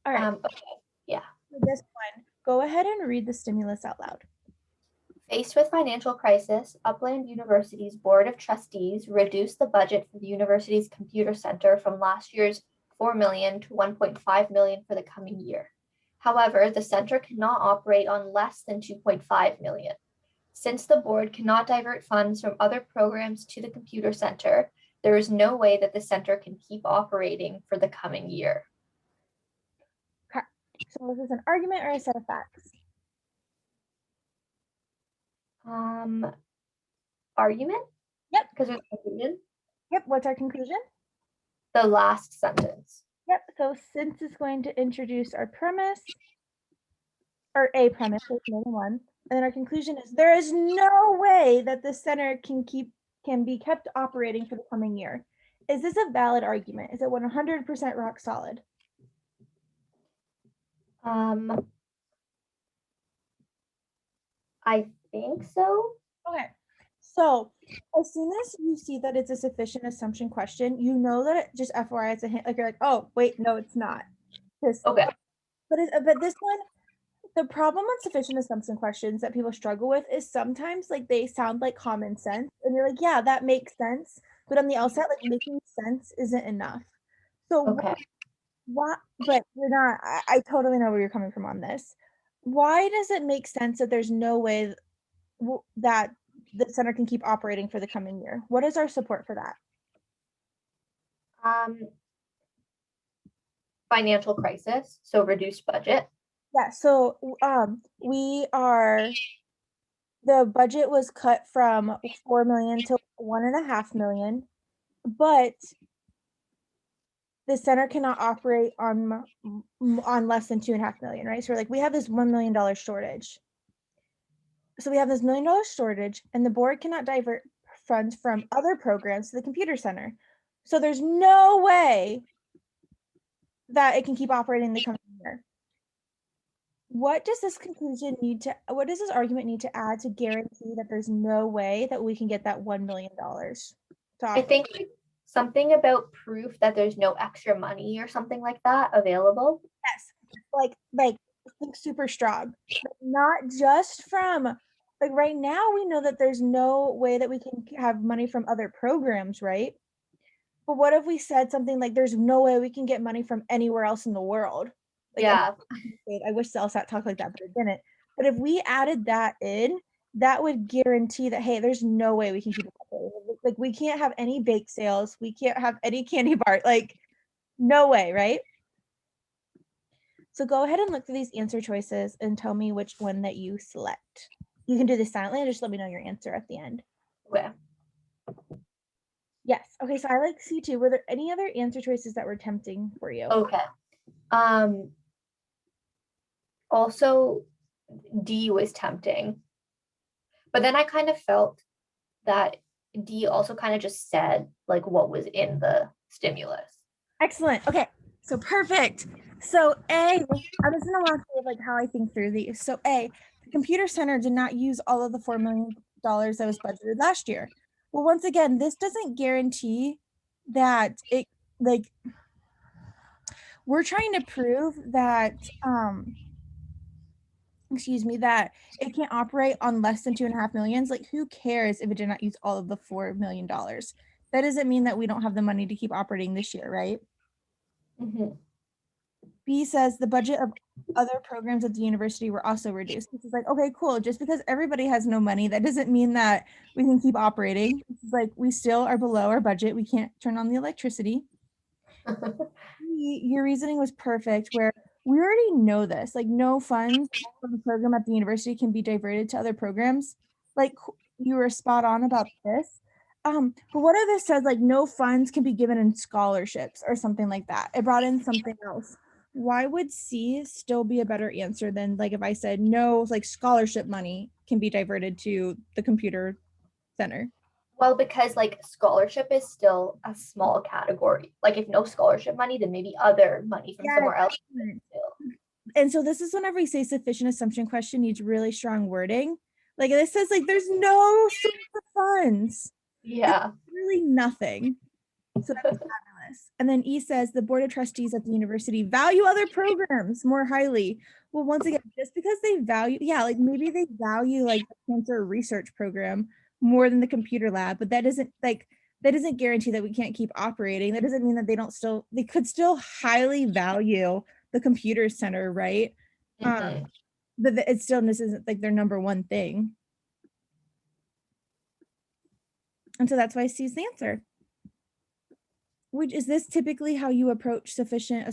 All right. Okay. Yeah. For this one, go ahead and read the stimulus out loud. Faced with financial crisis, Upland University's Board of Trustees reduced the budget for the university's computer center from last year's $4 million to $1.5 million for the coming year. However, the center cannot operate on less than $2.5 million. Since the board cannot divert funds from other programs to the computer center, there is no way that the center can keep operating for the coming year. Okay. So is this an argument or a set of facts? Argument? Yep. Because there's conclusion. Yep. What's our conclusion? The last sentence. Yep. So since is going to introduce our premise, or a premise, there's more than one. And then our conclusion is there is no way that the center can be kept operating for the coming year. Is this a valid argument? Is it 100% rock solid? I think so. Okay. So as soon as you see that it's a sufficient assumption question, you know that it, just FYI, it's a hint. Like you're like, oh wait, no, it's not. Okay. But this one, the problem with sufficient assumption questions that people struggle with is sometimes like they sound like common sense, and you're like, yeah, that makes sense. But on the LSAT, like making sense isn't enough. So Okay. why? But you're not. I totally know where you're coming from on this. Why does it make sense that there's no way that the center can keep operating for the coming year? What is our support for that? Financial crisis, so reduced budget. Yeah, so the budget was cut from 4 million to 1.5 million, but the center cannot operate on less than 2.5 million, right? So we're like, we have this $1 million shortage. So we have this $1 million shortage, and the board cannot divert funds from other programs to the computer center. So there's no way that it can keep operating the coming year. What does this argument need to add to guarantee that there's no way that we can get that $1 million? I think something about proof that there's no extra money or something like that available. Yes, like think super strong, not just from like right now we know that there's no way that we can have money from other programs, right? But what if we said something like there's no way we can get money from anywhere else in the world? Like, Yeah. I wish the LSAT talked like that, but it didn't. But if we added that in, that would guarantee that, hey, there's no way we can keep it up. Like, we can't have any bake sales. We can't have any candy bar. Like, no way, right? So go ahead and look through these answer choices and tell me which one that you select. You can do this silently and just let me know your answer at the end. Okay. Yes. Okay, so I like C2. Were there any other answer choices that were tempting for you? Okay. Also, D was tempting. But then I kind of felt that D also kind of just said like what was in the stimulus. Excellent. Okay, so perfect. So A, I'm just gonna walk through like how I think through these. So A, the computer center did not use all of the $4 million that was budgeted last year. Well, once again, this doesn't guarantee that it like we're trying to prove that that it can't operate on less than 2.5 million. Like, who cares if it did not use all of the $4 million? That doesn't mean that we don't have the money to keep operating this year, right? Mm-hmm. B says the budget of other programs at the university were also reduced. This is like, okay, cool. Just because everybody has no money, that doesn't mean that we can keep operating. This is like, we still are below our budget. We can't turn on the electricity. Your reasoning was perfect, where we already know this. Like, no funds from the program at the university can be diverted to other programs. Like, you were spot on about this. But what if this says like no funds can be given in scholarships or something like that? It brought in something else. Why would C still be a better answer than like if I said no, like scholarship money can be diverted to the computer center? Well, because like scholarship is still a small category. Like if no scholarship money, then maybe other money from somewhere else. And so this is whenever we say sufficient assumption question needs really strong wording. Like this says like there's no source of funds. Yeah. It's really nothing. So that's fabulous. Yes. And then E says the board of trustees at the university value other programs more highly. Well, once again, just because they value, like maybe they value like the cancer research program more than the computer lab, but that doesn't guarantee that we can't keep operating. That doesn't mean that they could still highly value the computer center, right? Mhm. But it still, this isn't like their number one thing. And so that's why C is the answer. Which is this typically how you approach sufficient